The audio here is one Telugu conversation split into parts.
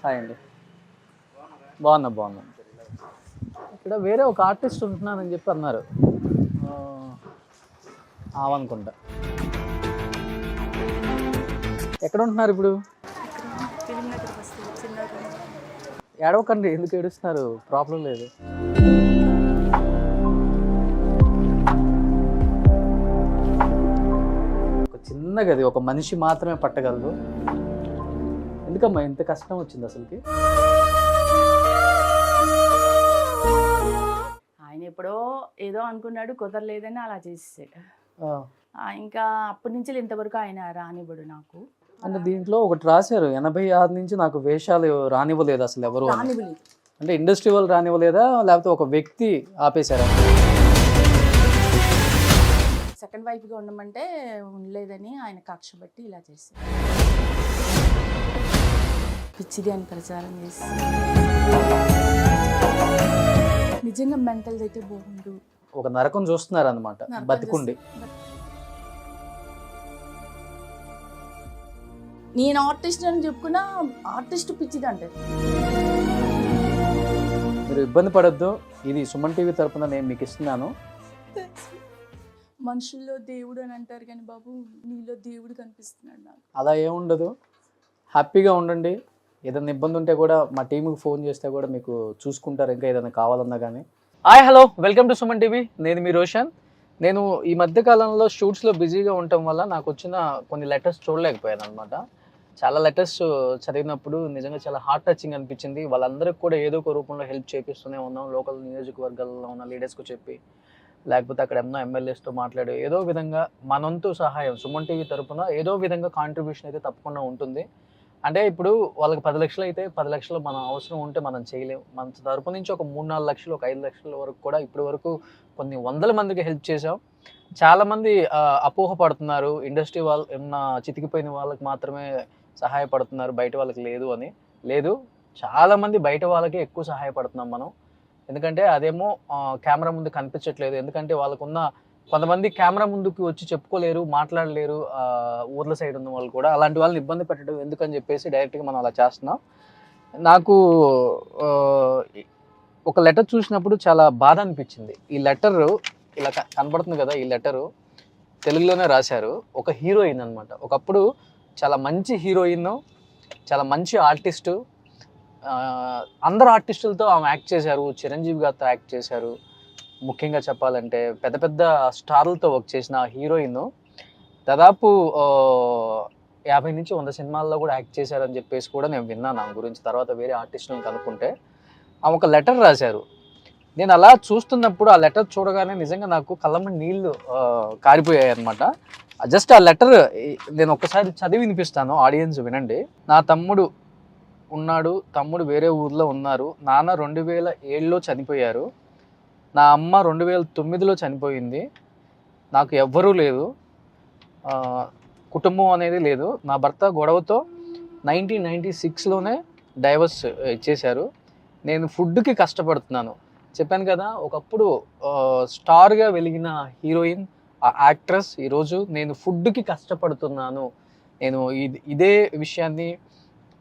హాయ్ అండి. బాగున్నా. ఇక్కడ వేరే ఒక ఆర్టిస్ట్ ఉంటున్నానని చెప్పి అన్నారు. అవనుకుంటా. ఎక్కడ ఉంటున్నారు ఇప్పుడు? ఏడవకండి, ఎందుకు ఏడుస్తున్నారు? ప్రాబ్లం లేదు. ఒక చిన్న గది ఒక మనిషి మాత్రమే పట్టగలదు. ఎందుకమ్మా ఇంత కష్టం వచ్చింది అసలుకి? ఆయన ఎప్పుడో ఏదో అనుకున్నాడు, కుదరలేదని అలా చేసేసాడు. ఇంకా అప్పటి నుంచి ఇంతవరకు ఆయన రానివ్వడు నాకు. అంటే దీంట్లో ఒకటి రాశారు, 86 నుంచి నాకు వేషాలు రానివ్వలేదు అసలు ఎవరు. రానివ్వలేదు అంటే ఇండస్ట్రీ వాళ్ళు రానివ్వలేదా, లేకపోతే ఒక వ్యక్తి ఆపేశారా? సెకండ్ వైఫ్గా ఉండమంటే ఉండలేదని ఆయన కక్ష బట్టి ఇలా చేశారు. పిచ్చిది అని ప్రచారం చేసి నిజంగా మెంటల్ అయితే బాగుండు. ఒక నరకం చూస్తున్నారు అనమాట బతికుండి. నేను ఆర్టిస్ట్ అని చెప్పుకున్నా ఆర్టిస్ట్ పిచ్చిది అంటారు. మీరు ఇబ్బంది పడొద్దు, ఇది సుమన్ టీవీ తరపున నేను మీకు ఇస్తున్నాను. మనుషుల్లో దేవుడు అని అంటారు కానీ బాబు నీలో దేవుడు కనిపిస్తున్నాడు నాకు. అలా ఏముండదు, హ్యాపీగా ఉండండి. ఏదైనా ఇబ్బంది ఉంటే కూడా మా టీంకి ఫోన్ చేస్తే కూడా మీకు చూసుకుంటారు, ఇంకా ఏదైనా కావాలన్నా కానీ. Hi hello, welcome to Suman TV. నేను మీ రోషన్. నేను ఈ మధ్య కాలంలో షూట్స్లో బిజీగా ఉండటం వల్ల నాకు వచ్చిన కొన్ని లెటర్స్ చూడలేకపోయాను అనమాట. చాలా లెటర్స్ చదివినప్పుడు నిజంగా చాలా హార్ట్ టచింగ్ అనిపించింది. వాళ్ళందరికీ కూడా ఏదో ఒక రూపంలో హెల్ప్ చేపిస్తూనే ఉన్నాం. లోకల్ నియోజకవర్గాల్లో ఉన్న లీడర్స్కు చెప్పి, లేకపోతే అక్కడ ఏమన్నా ఎమ్మెల్యేస్తో మాట్లాడి ఏదో విధంగా మనంతు సహాయం సుమన్ టీవీ తరపున ఏదో విధంగా కాంట్రిబ్యూషన్ అయితే తప్పకుండా ఉంటుంది. అంటే ఇప్పుడు వాళ్ళకి 10 లక్షలు అయితే 10 లక్షలు మన అవసరం ఉంటే మనం చేయలేము. మన తరపు నుంచి ఒక 3-4 లక్షలు, ఒక 5 లక్షల వరకు కూడా ఇప్పటి వరకు కొన్ని వందల మందికి హెల్ప్ చేసాం. చాలామంది అపోహ పడుతున్నారు, ఇండస్ట్రీ వాళ్ళు ఏమన్నా చితికిపోయిన వాళ్ళకి మాత్రమే సహాయపడుతున్నారు, బయట వాళ్ళకి లేదు అని. లేదు, చాలామంది బయట వాళ్ళకి ఎక్కువ సహాయపడుతున్నాం మనం. ఎందుకంటే అదేమో కెమెరా ముందు కనిపించట్లేదు. ఎందుకంటే వాళ్ళకున్న కొంతమంది కెమెరా ముందుకు వచ్చి చెప్పుకోలేరు, మాట్లాడలేరు, ఊర్ల సైడ్ ఉన్న వాళ్ళు కూడా. అలాంటి వాళ్ళని ఇబ్బంది పెట్టడం ఎందుకని చెప్పేసి డైరెక్ట్గా మనం అలా చేస్తున్నాం. నాకు ఒక లెటర్ చూసినప్పుడు చాలా బాధ అనిపించింది. ఈ లెటర్ ఇలా కనబడుతుంది కదా, ఈ లెటరు తెలుగులోనే రాశారు. ఒక హీరోయిన్ అనమాట. ఒకప్పుడు చాలా మంచి హీరోయిన్, చాలా మంచి ఆర్టిస్టు. అందరు ఆర్టిస్టులతో ఆమె యాక్ట్ చేశారు. చిరంజీవి గారితో యాక్ట్ చేశారు. ముఖ్యంగా చెప్పాలంటే పెద్ద పెద్ద స్టార్లతో వర్క్ చేసిన హీరోయిన్ దాదాపు 50 నుంచి 100 సినిమాల్లో కూడా యాక్ట్ చేశారని చెప్పేసి కూడా నేను విన్నాను ఆమె గురించి. తర్వాత వేరే ఆర్టిస్టులను కనుక్కుంటే ఆమె ఒక లెటర్ రాశారు. నేను అలా చూస్తున్నప్పుడు ఆ లెటర్ చూడగానే నిజంగా నాకు కళ్ళమ్మని నీళ్లు కారిపోయాయి అనమాట. జస్ట్ ఆ లెటర్ నేను ఒక్కసారి చదివి వినిపిస్తాను, ఆడియన్స్ వినండి. నా తమ్ముడు ఉన్నాడు, తమ్ముడు వేరే ఊర్లో ఉన్నారు. నాన్న 2007లో చనిపోయారు. నా అమ్మ 2009లో చనిపోయింది. నాకు ఎవ్వరూ లేదు, కుటుంబం అనేది లేదు. నా భర్త గొడవతో 1996లోనే డైవర్స్ ఇచ్చేశారు. నేను ఫుడ్కి కష్టపడుతున్నాను. చెప్పాను కదా, ఒకప్పుడు స్టార్గా వెలిగిన హీరోయిన్, ఆ యాక్ట్రెస్ ఈరోజు నేను ఫుడ్కి కష్టపడుతున్నాను. నేను ఇదే విషయాన్ని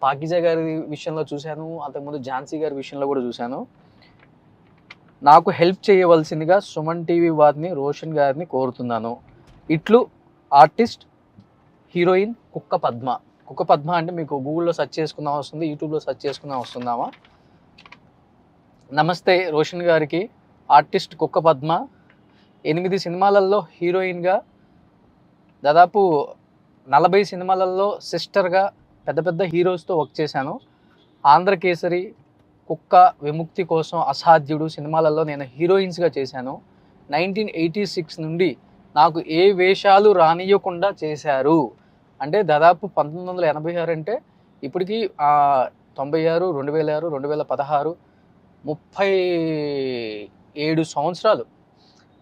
పాకిజా గారి విషయంలో చూశాను, అంతకుముందు ఝాన్సీ గారి విషయంలో కూడా చూశాను. నాకు హెల్ప్ చేయవలసిందిగా సుమన్ టీవీ వారిని, రోషన్ గారిని కోరుతున్నాను. ఇట్లు ఆర్టిస్ట్ హీరోయిన్ కుక్క పద్మ. కుక్క పద్మ అంటే మీకు గూగుల్లో సెర్చ్ చేసుకున్నా వస్తుంది, యూట్యూబ్లో సెర్చ్ చేసుకున్నా వస్తుందామా. నమస్తే రోషన్ గారికి. ఆర్టిస్ట్ కుక్క పద్మ. 8 సినిమాలలో హీరోయిన్గా, దాదాపు 40 సినిమాలలో సిస్టర్గా పెద్ద పెద్ద హీరోస్తో వర్క్ చేశాను. ఆంధ్రకేసరి, కుక్క, విముక్తి కోసం, అసాధ్యుడు సినిమాలలో నేను హీరోయిన్స్గా చేశాను. 1986 నుండి నాకు ఏ వేషాలు రానియకుండా చేశారు. అంటే దాదాపు 1986 అంటే ఇప్పటికీ 96, 2006, 2016, 37 సంవత్సరాలు.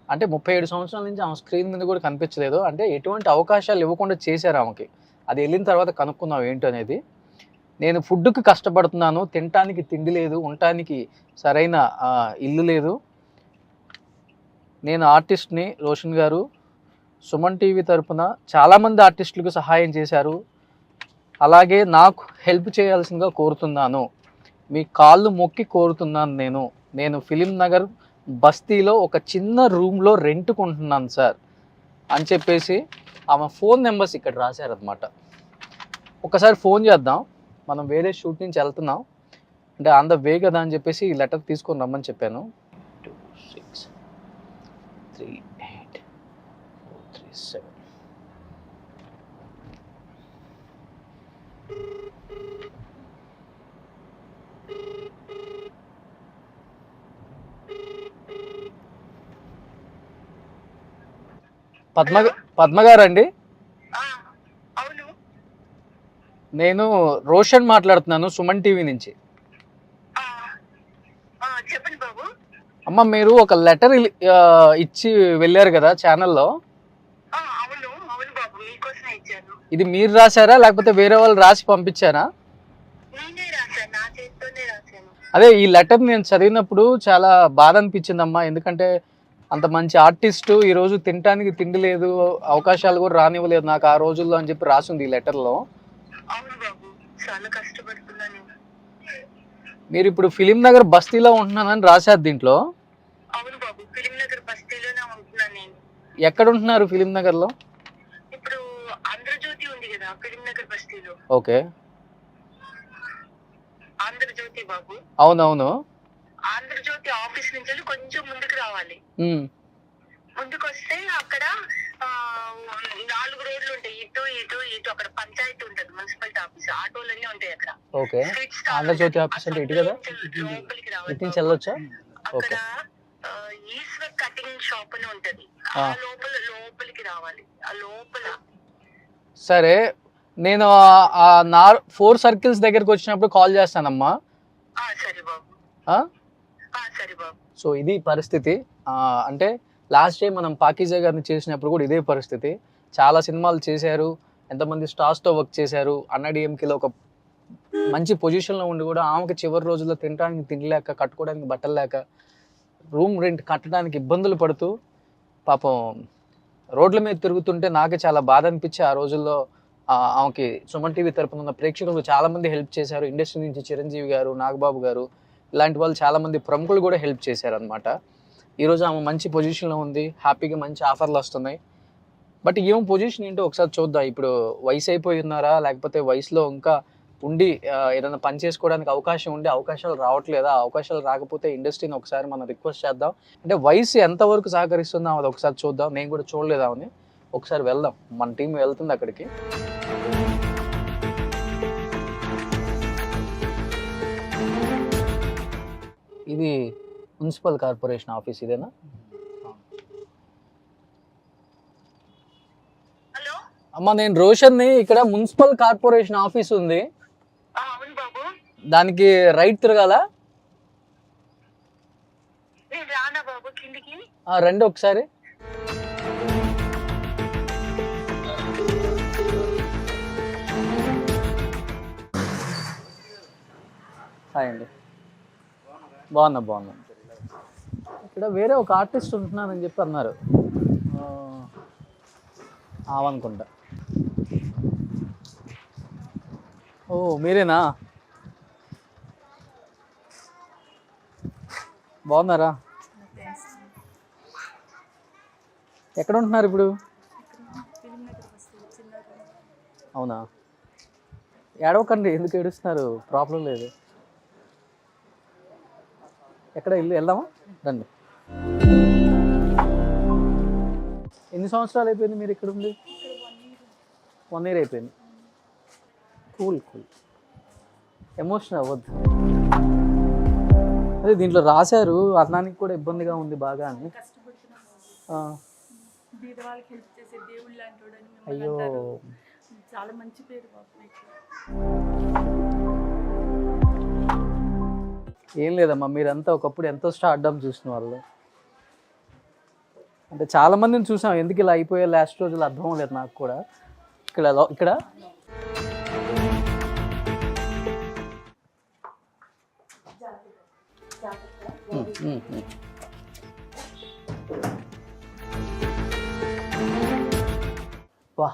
అంటే 37 సంవత్సరాల నుంచి ఆమె స్క్రీన్ మీద కూడా కనిపించలేదు. అంటే ఎటువంటి అవకాశాలు ఇవ్వకుండా చేశారు ఆమెకి. అది వెళ్ళిన తర్వాత కనుక్కున్నాం ఏంటి అనేది. నేను ఫుడ్కి కష్టపడుతున్నాను, తినటానికి తిండి లేదు, ఉండటానికి సరైన ఇల్లు లేదు. నేను ఆర్టిస్ట్ని రోషన్ గారు. సుమన్ టీవీ తరపున చాలామంది ఆర్టిస్టులకు సహాయం చేశారు. అలాగే నాకు హెల్ప్ చేయాల్సిందిగా కోరుతున్నాను. మీ కాళ్ళు మొక్కి కోరుతున్నాను. నేను ఫిలిం నగర్ బస్తీలో ఒక చిన్న రూమ్లో రెంట్కుంటున్నాను సార్ అని చెప్పేసి ఆమె ఫోన్ నెంబర్స్ ఇక్కడ రాశారనమాట. ఒకసారి ఫోన్ చేద్దాం. మనం వేరే షూట్ నుంచి వెళ్తున్నాం అంటే ఆన్ ద వే కదా అని చెప్పేసి ఈ లెటర్ తీసుకొని రమ్మని చెప్పాను. 263837. పద్మ గారు అండి? అవును, నేను రోషన్ మాట్లాడుతున్నాను సుమన్ టీవీ నుంచి. చెప్పండి బాబు. అమ్మ, మీరు ఒక లెటర్ ఇచ్చి వెళ్ళారు కదా ఛానల్లో. అవును అవును బాబు, మీకోసమే ఇచ్చాను. ఇది మీరు రాశారా లేకపోతే వేరే వాళ్ళు రాసి పంపించారా? నేనే రాశాను, నా చేతితోనే రాశాను. అదే ఈ లెటర్ నేను చదివినప్పుడు చాలా బాధ అనిపించిందమ్మా. ఎందుకంటే అంత మంచి ఆర్టిస్టు ఈరోజు తినడానికి తిండి లేదు, అవకాశాలు కూడా రానివ్వలేదు నాకు ఆ రోజుల్లో అని చెప్పి రాసింది ఈ లెటర్లో. అవును బాబు, చాలా కష్టపడుతున్నాను. మీరు ఇప్పుడు ఫిలిం నగర్ బస్తీలో ఉంటున్నానని రాశారు దీంట్లో. అవును బాబు, ఫిలిం నగర్ బస్తీలోనే ఉంటున్నాను నేను. ఎక్కడ ఉంటున్నారు ఫిలిం నగర్లో? ఇప్పుడు ఆంధ్రజ్యోతి ఉంది కదా ఫిలిం నగర్ బస్తీలో. ఓకే, ఆంధ్రజ్యోతి బాబు. అవునవును. ఆంధ్రజ్యోతి ఆఫీస్ నుంచి వెళ్ళి కొంచెం ముందుకు రావాలి. ముందుకు వస్తే అక్కడ 4 రోడ్లు ఉంటాయి, ఇటు ఇటు ఇటు. అక్కడ పంచాయతీ ఉంటది, మున్సిపాలిటీ ఆఫీస్, ఆటోలన్నీ ఉంటాయి అక్కడ. ఓకే, ఆంధ్రజ్యోతి ఆఫీస్ అంటే ఇటు కదా, లోపలికి ఇటు రావాలి. నుంచి వెళ్ళొచ్చా? అక్కడ ఈశ్వర్ కటింగ్ షాప్ అని ఉంటది, ఆ లోపలికి రావాలి. ఆ లోపల సరే, నేను ఆ 4 సర్కిల్స్ దగ్గరికి వచ్చినప్పుడు కాల్ చేస్తానమ్మా. సరే బాబు, సరే బాబు. సో ఇది పరిస్థితి. అంటే లాస్ట్ టైం మనం పాకీజా గారిని చేసినప్పుడు కూడా ఇదే పరిస్థితి. చాలా సినిమాలు చేశారు, ఎంతమంది స్టార్స్తో వర్క్ చేశారు. అన్నాడీఎంకేలో ఒక మంచి పొజిషన్లో ఉండి కూడా ఆమెకు చివరి రోజుల్లో తినడానికి తినలేక, కట్టుకోవడానికి బట్టలు లేక, రూమ్ రెంట్ కట్టడానికి ఇబ్బందులు పడుతూ పాపం రోడ్ల మీద తిరుగుతుంటే నాకు చాలా బాధ అనిపించి ఆ రోజుల్లో ఆమెకి సుమన్ టీవీ తరపున ఉన్న ప్రేక్షకులు చాలామంది హెల్ప్ చేశారు. ఇండస్ట్రీ నుంచి చిరంజీవి గారు, నాగబాబు గారు ఇలాంటి వాళ్ళు చాలామంది ప్రముఖులు కూడా హెల్ప్ చేశారనమాట. ఈరోజు ఆమె మంచి పొజిషన్లో ఉంది, హ్యాపీగా మంచి ఆఫర్లు వస్తున్నాయి. బట్ ఏం పొజిషన్ ఏంటో ఒకసారి చూద్దాం. ఇప్పుడు వయసు అయిపోయి ఉన్నారా లేకపోతే వయసులో ఇంకా ఉండి ఏదైనా పని చేసుకోవడానికి అవకాశం ఉండి అవకాశాలు రావట్లేదా? అవకాశాలు రాకపోతే ఇండస్ట్రీని ఒకసారి మనం రిక్వెస్ట్ చేద్దాం. అంటే వయసు ఎంతవరకు సహకరిస్తుందో అది ఒకసారి చూద్దాం. నేను కూడా చూడలేదు ఆమెని, ఒకసారి వెళ్దాం. మన టీం వెళ్తుంది అక్కడికి. ఇది మున్సిపల్ కార్పొరేషన్ ఆఫీస్ ఇదేనా? హలో అమ్మ, నేను రోషన్ని. ఇక్కడ మున్సిపల్ కార్పొరేషన్ ఆఫీస్ ఉంది, అవును బాబు. దానికి రైట్ తిరగాల? నేను రానా బాబు కిందికి? రండి ఒకసారి. హాయ్ అండి, బాగున్నా. ఇక్కడ వేరే ఒక ఆర్టిస్ట్ ఉంటున్నానని చెప్పి అన్నారు, అవనుకుంటా. ఓ మీరేనా? బాగున్నారా? ఎక్కడ ఉంటున్నారు ఇప్పుడు? అవునా, ఏడవకండి, ఎందుకు ఏడుస్తున్నారు? ప్రాబ్లం లేదు. ఎక్కడ ఇల్లు వెళ్దామా? రండి. ఎన్ని సంవత్సరాలు అయిపోయింది మీరు ఇక్కడ ఉంది? 1 year అయిపోయింది. కూల్. ఎమోషనల్ అవ్వద్దు. అదే దీంట్లో రాశారు, అన్నానికి కూడా ఇబ్బందిగా ఉంది బాగా అని. అయ్యో, చాలా మంచి పేరు బాబు. ఏం లేదమ్మా, మీరంతా ఒకప్పుడు ఎంతో స్టార్డమ్ చూసిన వాళ్ళు. అంటే చాలా మందిని చూసాం, ఎందుకు ఇలా అయిపోయే లాస్ట్ రోజులు అర్థం అవ్వలేదు నాకు కూడా. ఇక్కడ బా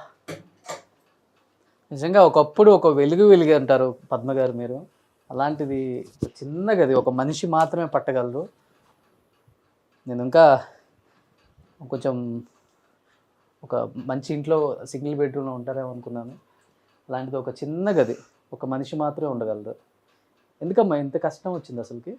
నిజంగా ఒకప్పుడు ఒక వెలుగు అంటారు పద్మ గారు మీరు. అలాంటిది ఒక చిన్న గది ఒక మనిషి మాత్రమే పట్టగలరు. నేను ఇంకా కొంచెం ఒక మంచి ఇంట్లో సింగిల్ బెడ్రూమ్లో ఉంటారేమో అనుకున్నాను. అలాంటిది ఒక చిన్న గది ఒక మనిషి మాత్రమే ఉండగలరు. ఎందుకమ్మా ఇంత కష్టం వచ్చింది అసలుకి?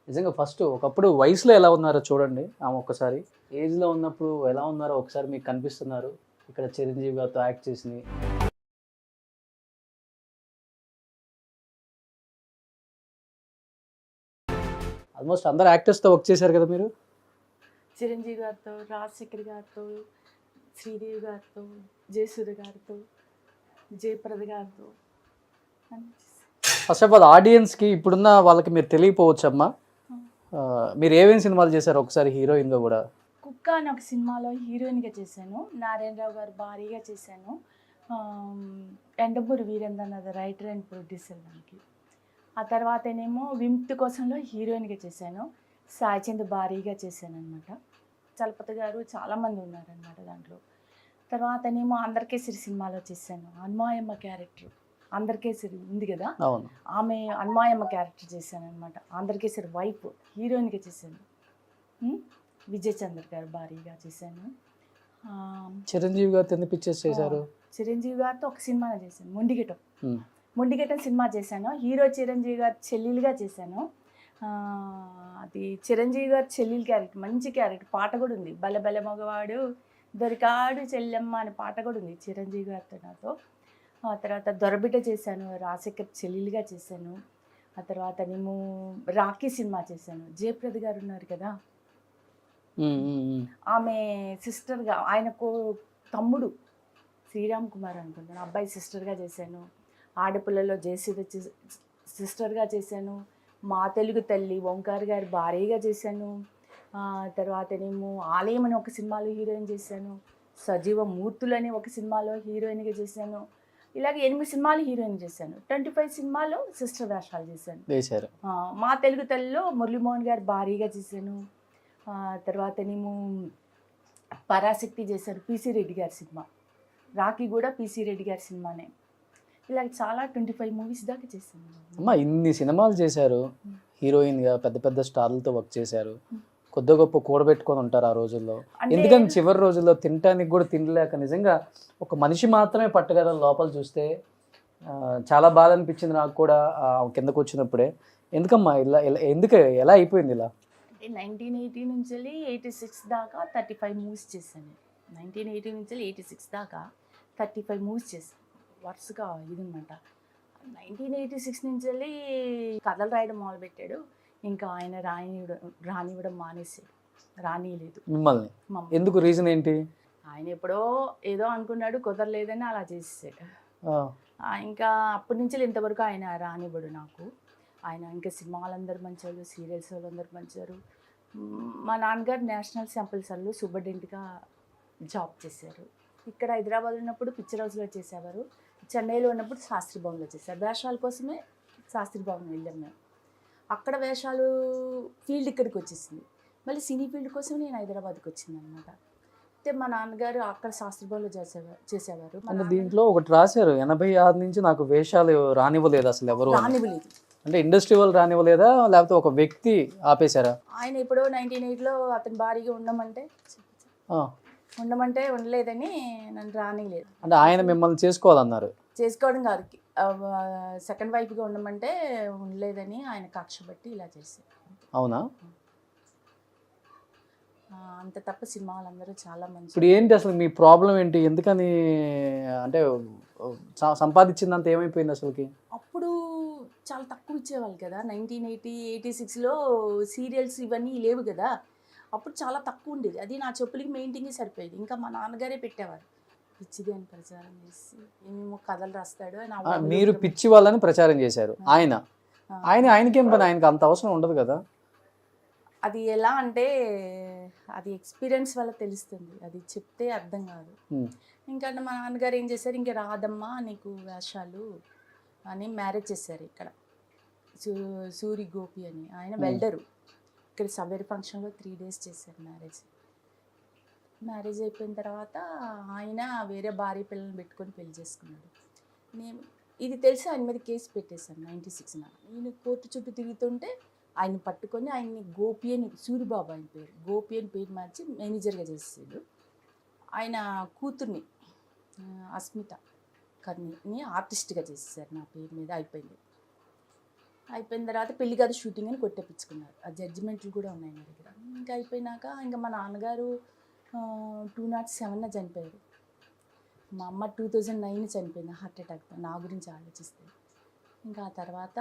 నిజంగా ఫస్ట్ ఒకప్పుడు వయసులో ఎలా ఉన్నారో చూడండి ఆమె ఒక్కసారి. ఏజ్లో ఉన్నప్పుడు ఎలా ఉన్నారో ఒకసారి మీకు కనిపిస్తున్నారు. ఇక్కడ చిరంజీవి గారితో యాక్ట్ చేసినవి. ఆల్మోస్ట్ అందరు యాక్టర్స్తో వర్క్ చేశారు కదా మీరు? చిరంజీవి గారితో, రాజశేఖర్ గారితో, శ్రీదేవి గారితో, జయసుధ గారితో, జయప్రద గారితో. ఫస్ట్ ఆఫ్ ఆల్ ఆడియన్స్కి ఇప్పుడున్న వాళ్ళకి మీరు తెలియపోవచ్చమ్మా, మీరు ఏమేమి సినిమాలు చేశారు ఒకసారి హీరోయిన్గా కూడా? కుక్క అని ఒక సినిమాలో హీరోయిన్గా చేశాను. నారాయణరావు గారు భారీగా చేశాను. Yandamuri Veerendranath writer and producer దానికి. ఆ తర్వాతనేమో విముక్తి కోసంలో హీరోయిన్గా చేశాను. సాయిచంద్ భారీగా చేశాను అనమాట. చలపతి గారు చాలామంది ఉన్నారనమాట దాంట్లో. తర్వాతనేమో అందరికేసరి సినిమాలో చేశాను. అన్మాయమ్మ క్యారెక్టర్ అందరికేసరి ఉంది కదా, అవును, ఆమె అన్మాయమ్మ క్యారెక్టర్ చేశాను అనమాట. అందరికేసరి వైఫ్ హీరోయిన్గా చేశాను. విజయ్ చంద్ర గారు భారీగా చేశాను. చిరంజీవి గారితో ఎన్ని పిక్చర్స్ చేశారు? చిరంజీవి గారితో ఒక సినిమా చేశాను, మొండిగెటం సినిమా చేశాను. హీరో చిరంజీవి గారి చెల్లెలుగా చేశాను. అది చిరంజీవి గారి చెల్లెలు క్యారెక్టర్, మంచి క్యారెక్టర్. పాట కూడా ఉంది, బల బల మగవాడు దొరికాడు చెల్లెమ్మ అనే పాట కూడా ఉంది చిరంజీవి గారితో నాతో. ఆ తర్వాత దొరబిడ్డ చేశాను, రాజశేఖర్ చెల్లెలుగా చేశాను. ఆ తర్వాత నేను రాఖీ సినిమా చేశాను. జయప్రద గారు ఉన్నారు కదా, ఆమె సిస్టర్గా, ఆయనకు తమ్ముడు శ్రీరామ్ కుమార్ అనుకుంటాను, అబ్బాయి సిస్టర్గా చేశాను. ఆడపిల్లలో జయసుధ సిస్టర్గా చేశాను. మా తెలుగు తల్లి ఓంకార్ గారి భార్యగా చేశాను. తర్వాతనేమో ఆలయం అని ఒక సినిమాలో హీరోయిన్ చేశాను. సజీవ మూర్తులు అని ఒక సినిమాలో హీరోయిన్గా చేశాను. ఇలాగ 8 సినిమాలు హీరోయిన్ చేశాను. 25 సినిమాలు సిస్టర్ వేషాలు చేశాను. మా తెలుగు తల్లిలో మురళీమోహన్ గారి భార్యగా చేశాను. తర్వాతనేమో పరాశక్తి చేశాను, పిసి రెడ్డి గారి సినిమా. రాఖీ కూడా పిసి రెడ్డి గారి సినిమానే. ఇలా చాలా 25 మూవీస్ దాకా చేశాను. అమ్మా ఇన్ని సినిమాలు చేశారు, హీరోయిన్గా పెద్ద పెద్ద స్టార్లతో వర్క్ చేశారు. కొద్ది గొప్ప కూడబెట్టుకొని ఉంటారు ఆ రోజుల్లో. ఎందుకని చివరి రోజుల్లో తినటానికి కూడా తినలేక నిజంగా ఒక మనిషి మాత్రమే పట్టగల లోపల చూస్తే చాలా బాధ అనిపించింది నాకు కూడా కిందకు వచ్చినప్పుడే. ఎందుకమ్మా ఇలా ఎందుకు ఎలా అయిపోయింది ఇలా? 1980 నుంచి 86 దాకా 35 మూవీస్ చేశాను. 1980 నుంచి 86 దాకా 35 మూవీస్ చేశాను వరుసగా. ఇదనమాట 1986 నుంచి కథలు రాయడం మొదలుపెట్టాడు. ఇంకా ఆయన రానివ్వడం మానేసాడు, రానియలేదు మిమ్మల్ని. ఎందుకు, రీజన్ ఏంటి? ఆయన ఎప్పుడో ఏదో అనుకున్నాడు, కుదరలేదని అలా చేసేసాడు. ఇంకా అప్పటి నుంచి ఇంతవరకు ఆయన రానివ్వడు నాకు. ఆయన ఇంకా సినిమాలందరూ మంచివాళ్ళు, సీరియల్స్ వాళ్ళందరూ మంచివారు. మా నాన్నగారు నేషనల్ శాంపుల్ సర్లో సూపరింటెండెంట్గా జాబ్ చేశారు. ఇక్కడ హైదరాబాద్ ఉన్నప్పుడు పిక్చర్ హౌస్లో చేసేవారు. చెన్నైలో ఉన్నప్పుడు శాస్త్రి భవన్లో చేశారు. వేషాల కోసమే శాస్త్రి భవన్ వెళ్ళాం మేము. అక్కడ వేషాలు ఫీల్డ్ ఇక్కడికి వచ్చేసింది. మళ్ళీ సినీ ఫీల్డ్ కోసం నేను హైదరాబాద్కి వచ్చింది అనమాట. అయితే మా నాన్నగారు అక్కడ శాస్త్రి భవన్లో చేసేవారు. అంటే దీంట్లో ఒకటి రాశారు, 86 నుంచి నాకు వేషాలు రానివ్వలేదు అసలు ఎవరు. రానివ్వలేదు అంటే ఇండస్ట్రీ వాళ్ళు రానివ్వలేదా, లేకపోతే ఒక వ్యక్తి ఆపేశారా? ఆయన ఎప్పుడో 1998లో అతని భారీగా ఉండమంటే ఉండలేదని నన్ను రానిలేదు. అంటే ఆయన మిమ్మల్ని చేసుకోవాలన్నారు? చేసుకోవడం కాదు, సెకండ్ వైఫ్గా ఉండమంటే ఉండలేదని ఆయన కక్ష బట్టి ఇలా చేశారు. అవునా? అంత తప్ప సినిమాలు అందరూ చాలా మంచి. ఇప్పుడు ఏంటి అసలు మీ ప్రాబ్లం ఏంటి? ఎందుకని అంటే సంపాదించిందంత ఏమైపోయింది అసలుకి? అప్పుడు చాలా తక్కువ ఇచ్చేవాళ్ళు కదా. 1986లో సీరియల్స్ ఇవన్నీ లేవు కదా. అప్పుడు చాలా తక్కువ ఉండేది. అది నా చెప్పులకి మెయింటైన్గా సరిపోయేది. ఇంకా మా నాన్నగారే పెట్టేవారు. పిచ్చిది అని ప్రచారం చేసి ఏమేమో కథలు రాస్తాడు. మీరు పిచ్చి వాళ్ళని ప్రచారం చేశారు. ఆయనకేం పని? ఆయనకి అంత అవసరం ఉండదు కదా. అది ఎలా అంటే అది ఎక్స్పీరియన్స్ వల్ల తెలుస్తుంది, అది చెప్తే అర్థం కాదు. ఇంకా మా నాన్నగారు ఏం చేశారు, ఇంకా రాదమ్మా నీకు వేషాలు అని మ్యారేజ్ చేశారు. ఇక్కడ సూరి గోపి అని ఆయన వెల్డరు. ఇక్కడ సవేర్ ఫంక్షన్లో 3 days చేశారు మ్యారేజ్. మ్యారేజ్ అయిపోయిన తర్వాత ఆయన వేరే భార్య పిల్లల్ని పెట్టుకొని పెళ్లి చేసుకున్నాడు. నేను ఇది తెలిసి ఆయన మీద కేసు పెట్టేశాను 96 నేను కోర్టు చుట్టూ తిరుగుతుంటే ఆయన పట్టుకొని ఆయన్ని గోపి అని, సూరిబాబు ఆయన పేరు, గోపి అని పేరు మార్చి మేనేజర్గా చేసేసాడు. ఆయన కూతుర్ని అస్మిత కర్ణిని ఆర్టిస్ట్గా చేసేసారు నా పేరు మీద. అయిపోయిన తర్వాత పెళ్లి కాదు షూటింగ్ అని కొట్టేపించుకున్నారు. ఆ జడ్జిమెంట్లు కూడా ఉన్నాయి నా దగ్గర. ఇంకా అయిపోయినాక ఇంకా మా నాన్నగారు 2007 చనిపోయారు. మా అమ్మ 2009 చనిపోయింది హార్ట్ అటాక్తో, నా గురించి ఆలోచిస్తే. ఇంకా ఆ తర్వాత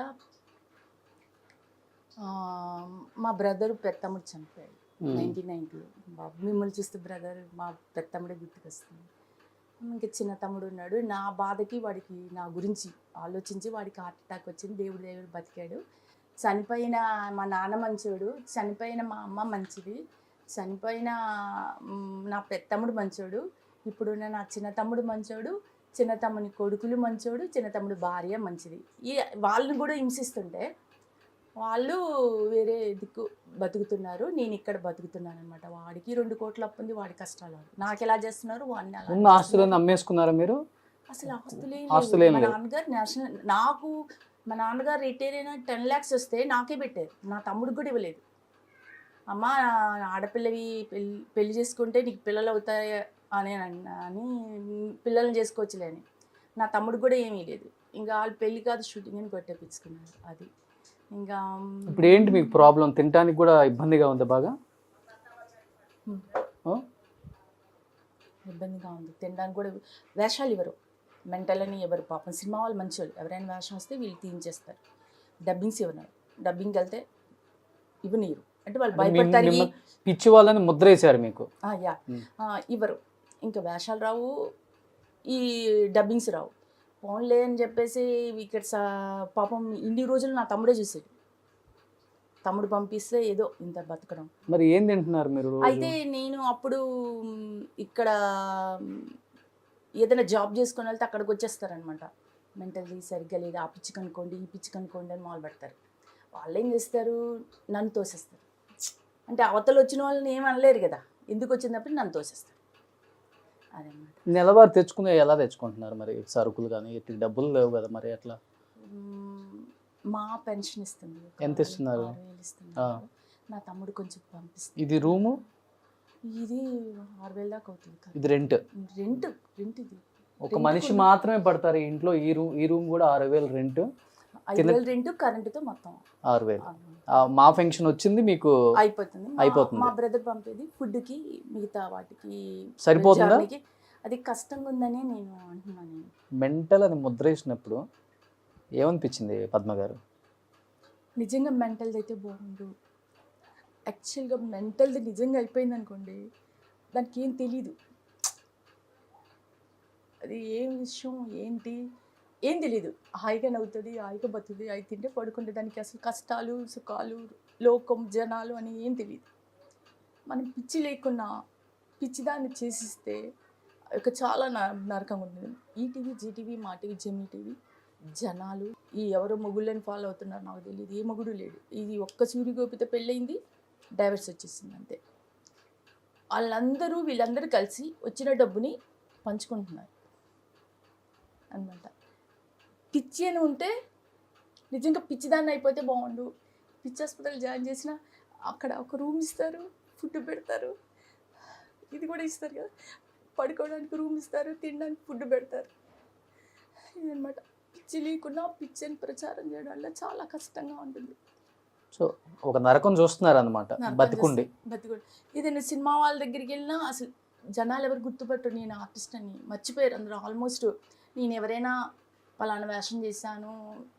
మా బ్రదరు పెద్దమ్ముడు చనిపోయాడు 1990. బాబు మిమ్మల్ని చూస్తే బ్రదర్ మా పెద్దమ్ముడే గుర్తుకొస్తుంది. ఇంకా చిన్న తమ్ముడు ఉన్నాడు. నా బాధకి వాడికి నా గురించి ఆలోచించి వాడికి హార్ట్ అటాక్ వచ్చింది. దేవుడు బతికాడు. చనిపోయిన మా నాన్న మంచోడు, చనిపోయిన మా అమ్మ మంచిది, చనిపోయిన నా పెద్దమ్ముడు మంచోడు, ఇప్పుడున్న నా చిన్న తమ్ముడు మంచోడు, చిన్న తమ్ముని కొడుకులు మంచోడు, చిన్న తమ్ముడు భార్య మంచిది. వాళ్ళని కూడా హింసిస్తుంటే వాళ్ళు వేరే దిక్కు బతుకుతున్నారు, నేను ఇక్కడ బతుకుతున్నాను అనమాట. వాడికి 2 కోట్ల అప్పు ఉంది, వాడి కష్టాలు నాకు ఎలా చేస్తున్నారు, వాడిని అలా. ఉన్న ఆస్తులను అమ్మేసుకున్నారా మీరు? అసలు ఆస్తులే మా నాన్నగారు నేషనల్, నాకు మా నాన్నగారు రిటైర్ అయిన 10 lakhs వస్తే నాకే పెట్టారు, నా తమ్ముడికి కూడా ఇవ్వలేదు. అమ్మ ఆడపిల్లవి పెళ్లి చేసుకుంటే నీకు పిల్లలు అవుతాయి అని పిల్లల్ని చేసుకోవచ్చులే అని. నా తమ్ముడికి కూడా ఏమీ లేదు. ఇంకా వాళ్ళు పెళ్లి కాదు షూటింగ్ అని కొట్టేపించుకున్నారు. అది ఇంకా ఇప్పుడు ఏంటి మీకు ప్రాబ్లం? తినడానికి కూడా ఇబ్బందిగా ఉంది బాగా? ఇబ్బందిగా ఉంది, తినడానికి కూడా. వేషాలు ఇవ్వరు, మెంటల్ అని ఎవరు, పాపం సినిమా వాళ్ళు మంచి వాళ్ళు, ఎవరైనా వేషం వస్తే వీళ్ళు తీయించేస్తారు. డబ్బింగ్స్ ఇవ్వరు, డబ్బింగ్కి వెళ్తే ఇవ్వనీరు అంటే వాళ్ళు భయపడతారు. పిచ్చి వాళ్ళని ముద్ర వేసారు మీకు? యా, ఇవ్వరు. ఇంకా వేషాలు రావు, ఈ డబ్బింగ్స్ రావు. ఫోన్లే అని చెప్పేసి ఇక్కడ పాపం ఇన్ని రోజులు నా తమ్ముడే చూసాడు. తమ్ముడు పంపిస్తే ఏదో ఇంత బతకడం. మరి ఏం తింటున్నారు మీరు? అయితే నేను అప్పుడు ఇక్కడ ఏదైనా జాబ్ చేసుకొని వెళ్తే అక్కడికి వచ్చేస్తారనమాట. మెంటల్లీ సరిగ్గా లేదు, ఆ పిచ్చి కనుక్కోండి ఈ పిచ్చి కనుక్కోండి అని మొదలు పెడతారు. వాళ్ళు ఏం చేస్తారు, నన్ను తోసేస్తారు. అంటే అవతలు వచ్చిన వాళ్ళని ఏం అనలేరు కదా, ఎందుకు వచ్చినప్పుడు నన్ను తోసేస్తారు. అదనమాట. నెలవారు తెచ్చుకునే ఎలా తెచ్చుకుంటున్నారు మరి సరుకులు కానీ? డబ్బులు లేవు కదా మరి ఎట్లా? మా పెన్షన్ ఇస్తుంది. ఎంత ఇస్తున్నారు? 6,000 ఇస్తున్నారు. నా తమ్ముడు కొంచెం పంపిస్తుంది. ఇది రూము? ఇది 6,000 దాకా అవుతుంది. ఇది రెంట్? రెంట్ ఇది ఒక మనిషి మాత్రమే పడతారు ఈ ఇంట్లో. ఈ రూమ్ కూడా 6,000 రెంట్, 5,000 రెంట్, కరెంటుతో మొత్తం 6,000. మా ఫంక్షన్ వచ్చింది మీకు అయిపోతుంది. మా బ్రదర్ పంపేది ఫుడ్కి, మిగతా వాటికి సరిపోతుందా? అది కష్టంగా ఉందని నేను అంటున్నాను. మెంటల్ అని ముద్ర వేసినప్పుడు ఏమనిపించింది పద్మ గారు? నిజంగా మెంటల్ది అయితే బాగుండు. యాక్చువల్గా మెంటల్ది నిజంగా అయిపోయింది అనుకోండి, దానికి ఏం తెలీదు, అది ఏం విషయం ఏంటి ఏం తెలీదు. హాయిగా నవ్వుతుంది, హాయిగా బతుకుతుంది, అవి తింటే పడుకుంటే, దానికి అసలు కష్టాలు సుఖాలు లోకం జనాలు అని ఏం తెలియదు. మనం పిచ్చి లేకున్నా పిచ్చిదాన్ని చేసిస్తే ఇక చాలా నరకంగా ఉంటుంది. ఈటీవీ, జీటీవీ, మా టీవీ, జెమినీ టీవీ జనాలు ఈ ఎవరో మొగుళ్ళని ఫాలో అవుతున్నారు, నాకు తెలియదు. ఏ మొగుడు లేడు. ఇది ఒక్క సూర్యగోపితో పెళ్ళయింది, డైవర్స్ వచ్చేసింది అంతే. వీళ్ళందరూ కలిసి వచ్చిన డబ్బుని పంచుకుంటున్నారు అన్నమాట. పిచ్చి అని ఉంటే నిజంగా పిచ్చిదాన్ని అయిపోతే బాగుండు. పిచ్చి హాస్పిటల్ జాయిన్ చేసిన అక్కడ ఒక రూమ్ ఇస్తారు, ఫుడ్ పెడతారు, ఇది కూడా ఇస్తారు కదా, పడుకోవడానికి రూమ్ ఇస్తారు, తినడానికి ఫుడ్ పెడతారు. ఇదనమాట. పిచ్చి లేకున్నా పిచ్చి అని ప్రచారం చేయడం వల్ల చాలా కష్టంగా ఉంటుంది. సో ఒక నరకం చూస్తున్నారు అనమాట బతికుండి. ఏదైనా సినిమా వాళ్ళ దగ్గరికి వెళ్ళినా అసలు జనాలు ఎవరు గుర్తుపట్టరు నేను ఆర్టిస్ట్ అని, మర్చిపోయారు అందరూ ఆల్మోస్ట్. నేను ఎవరైనా పలానా వేషం చేశాను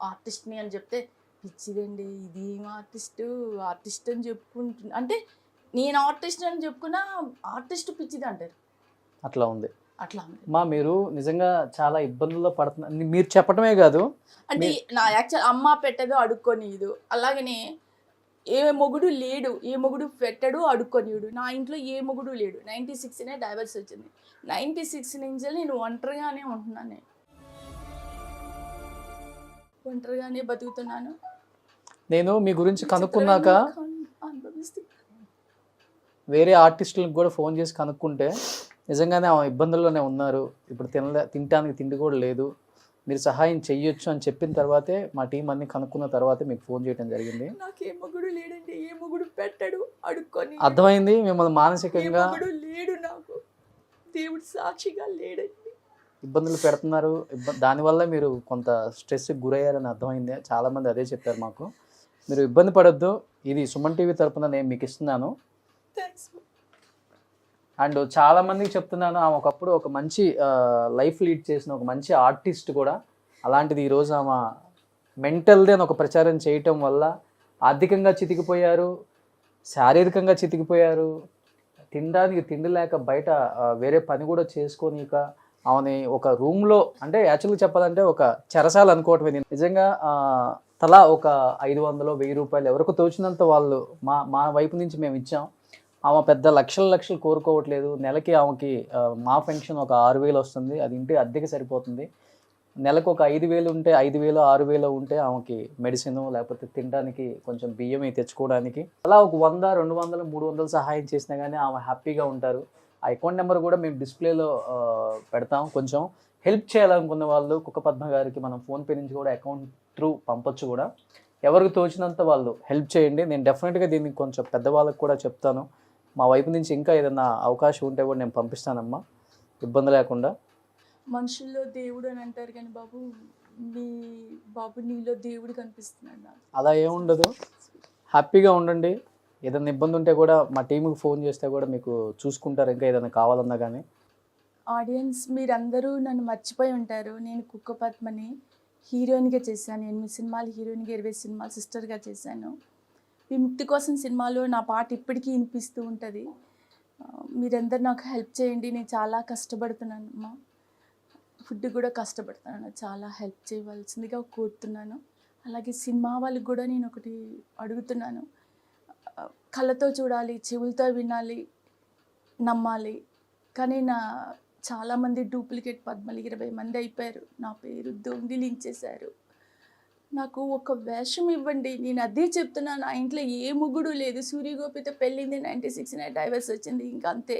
ఆర్టిస్ట్ని అని చెప్తే, పిచ్చిదండి ఇది ఏం ఆర్టిస్ట్ అని చెప్పుకుంటున్నా, అంటే నేను ఆర్టిస్ట్ అని చెప్పుకున్నా ఆర్టిస్ట్ పిచ్చిది అంటారు. అట్లా ఉంది. మా మీరు నిజంగా చాలా ఇబ్బందుల్లో పడుతున్నారు. మీరు చెప్పడమే కాదు, అంటే నా యాక్చువల్ అమ్మ పెట్టదు అడుక్కొనిదు, అలాగనే ఏ మొగుడు లేడు, ఏ మొగుడు పెట్టడు అడుక్కొనిడు. నా ఇంట్లో ఏ మొగుడు లేడు. 96 డైవర్స్ వచ్చింది. 96 నుంచి నేను ఒంటరిగానే ఉంటున్నాను, ఒంటరిగానే బతుకుతున్నాను. నేను మీ గురించి కనుక్కున్నాక వేరే ఆర్టిస్టులకు కూడా ఫోన్ చేసి కనుక్కుంటే నిజంగానే ఆమె ఇబ్బందుల్లోనే ఉన్నారు, ఇప్పుడు తినడానికి తిండి కూడా లేదు, మీరు సహాయం చెయ్యొచ్చు అని చెప్పిన తర్వాతే మా టీం అన్ని కనుక్కున్న తర్వాతే మీకు ఫోన్ చేయడం జరిగింది. నాకు ఏ మొగుడు లేడండి, ఏ మొగుడు పెట్టాడు అడుక్కొని. అర్థమైంది, మిమ్మల్ని మానసికంగా లేడు, నాకు దేవుడు సాక్షిగా లేడండి. ఇబ్బందులు పెడుతున్నారు, దానివల్ల మీరు కొంత స్ట్రెస్కి గురయ్యారని అర్థమైంది. చాలామంది అదే చెప్పారు మాకు. మీరు ఇబ్బంది పడొద్దు, ఇది సుమన్ టీవీ తరపున నేను మీకు ఇస్తున్నాను. థ్యాంక్స్. అండ్ చాలామందికి చెప్తున్నాను, ఆమె ఒకప్పుడు ఒక మంచి లైఫ్ లీడ్ చేసిన ఒక మంచి ఆర్టిస్ట్ కూడా. అలాంటిది ఈరోజు ఆమె మెంటల్ది అని ఒక ప్రచారం చేయటం వల్ల ఆర్థికంగా చితికిపోయారు, శారీరకంగా చితికిపోయారు, తినడానికి తిండి లేక బయట వేరే పని కూడా చేసుకోనీక ఆమెని ఒక రూమ్లో, అంటే యాక్చువల్గా చెప్పాలంటే ఒక చెరసాల అనుకోవటమే. నిజంగా తలా ఒక 500-1000 రూపాయలు ఎవరికి తోచినంత వాళ్ళు మా వైపు నుంచి మేము ఇచ్చాం. ఆమె పెద్ద లక్షలు కోరుకోవట్లేదు. నెలకి ఆమెకి మా పెన్షన్ ఒక 6000 వస్తుంది, అది ఇంటి అద్దెకి సరిపోతుంది. నెలకు ఒక 5000 ఉంటే 5000 6000 ఉంటే ఆమెకి మెడిసిన్ లేకపోతే తినడానికి కొంచెం బియ్యం తెచ్చుకోవడానికి అలా ఒక 100 200 300 సహాయం చేసినా కానీ ఆమె హ్యాపీగా ఉంటారు. ఆ అకౌంట్ నెంబర్ కూడా మేము డిస్ప్లేలో పెడతాం. కొంచెం హెల్ప్ చేయాలనుకున్న వాళ్ళు కుక్కపద్మ గారికి మనం ఫోన్పే నుంచి కూడా అకౌంట్ త్రూ పంపొచ్చు కూడా. ఎవరికి తోచినంత వాళ్ళు హెల్ప్ చేయండి. నేను డెఫినెట్గా దీనికి కొంచెం పెద్దవాళ్ళకి కూడా చెప్తాను. మా వైపు నుంచి ఇంకా ఏదైనా అవకాశం ఉంటే కూడా నేను పంపిస్తానమ్మా, ఇబ్బంది లేకుండా. మనుషుల్లో దేవుడు అని అంటారు కానీ బాబు నీలో దేవుడు కనిపిస్తున్నాడు నాకు. అలా ఏముండదు, హ్యాపీగా ఉండండి. ఏదైనా ఇబ్బంది ఉంటే కూడా మా టీంకి ఫోన్ చేస్తే కూడా మీకు చూసుకుంటారు, ఇంకా ఏదైనా కావాలన్నా కానీ. ఆడియన్స్ మీరందరూ నన్ను మర్చిపోయి ఉంటారు. నేను కుక్కపద్మని హీరోయిన్గా చేశాను. 8 సినిమాలు హీరోయిన్గా, 20 సినిమాలు సిస్టర్గా చేశాను. విముక్తి కోసం సినిమాలో నా పాట ఇప్పటికీ వినిపిస్తూ ఉంటుంది. మీరందరూ నాకు హెల్ప్ చేయండి. నేను చాలా కష్టపడుతున్నాను అమ్మా, ఫుడ్ కూడా కష్టపడుతున్నాను. చాలా హెల్ప్ చేయవలసిందిగా కోరుతున్నాను. అలాగే సినిమా వాళ్ళకి కూడా నేను ఒకటి అడుగుతున్నాను, కళ్ళతో చూడాలి, చెవులతో వినాలి, నమ్మాలి. కానీ చాలామంది డూప్లికేట్ పద్మలు 20 మంది అయిపోయారు. నా పేరు దొంగిలించేశారు. నాకు ఒక వేషం ఇవ్వండి. నేను అదే చెప్తున్నాను, నా ఇంట్లో ఏ ముగ్గుడు లేదు. సూర్యగోపితో పెళ్ళింది 96 డైవర్స్ వచ్చింది, ఇంకా అంతే.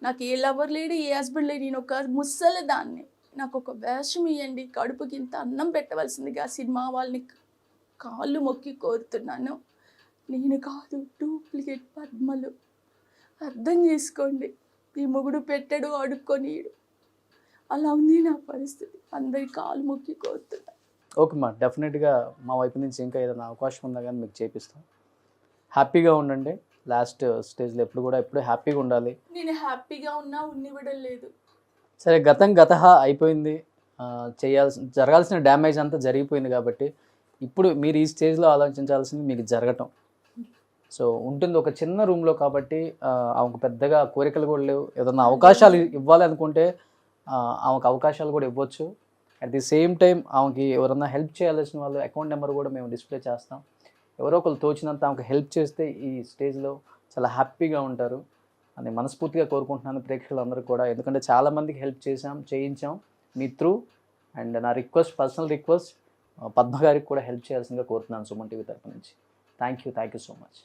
నాకు ఏ లవర్ లేడు, ఏ హస్బెండ్ లేడు. నేను ఒక ముసలి దాన్ని. నాకు ఒక వేషం ఇవ్వండి, కడుపుకి ఇంత అన్నం పెట్టవలసిందిగా సినిమా వాళ్ళని కాళ్ళు మొక్కి కోరుతున్నాను. నేను కాదు, డూప్లికేట్ పద్మలు. అర్థం చేసుకోండి. ఈ మొగుడు పెట్టాడు, అడుక్కొనిడు. అలా ఉంది నా పరిస్థితి. అందరి కాలు మొక్కి కోరుతున్నా. ఓకే మా, డెఫినెట్గా మా వైపు నుంచి ఇంకా ఏదైనా అవకాశం ఉందా కానీ మీకు చేపిస్తాం. హ్యాపీగా ఉండండి. లాస్ట్ స్టేజ్లో ఎప్పుడు హ్యాపీగా ఉండాలి. నేను హ్యాపీగా ఉన్నా ఉన్నివ్వడం లేదు. సరే, గత అయిపోయింది. జరగాల్సిన డ్యామేజ్ అంతా జరిగిపోయింది కాబట్టి ఇప్పుడు మీరు ఈ స్టేజ్లో ఆలోచించాల్సింది మీకు జరగటం. సో ఉంటుంది ఒక చిన్న రూమ్లో కాబట్టి ఆమెకు పెద్దగా కోరికలు కూడా లేవు. ఏదన్నా అవకాశాలు ఇవ్వాలి అనుకుంటే ఆమెకు అవకాశాలు కూడా ఇవ్వచ్చు. అట్ ది సేమ్ టైం ఆమెకి ఎవరన్నా హెల్ప్ చేయాల్సిన వాళ్ళు అకౌంట్ నెంబర్ కూడా మేము డిస్ప్లే చేస్తాం. ఎవరో ఒకరు తోచినంత ఆమెకు హెల్ప్ చేస్తే ఈ స్టేజ్లో చాలా హ్యాపీగా ఉంటారు అని మనస్ఫూర్తిగా కోరుకుంటున్నాను ప్రేక్షకులందరూ కూడా. ఎందుకంటే చాలామందికి హెల్ప్ చేయించాం మీ త్రూ. అండ్ నా పర్సనల్ రిక్వెస్ట్ పద్మ గారికి కూడా హెల్ప్ చేయాల్సిందిగా కోరుతున్నాను సుమన్ టీవీ తరపు నుంచి. Thank you so much.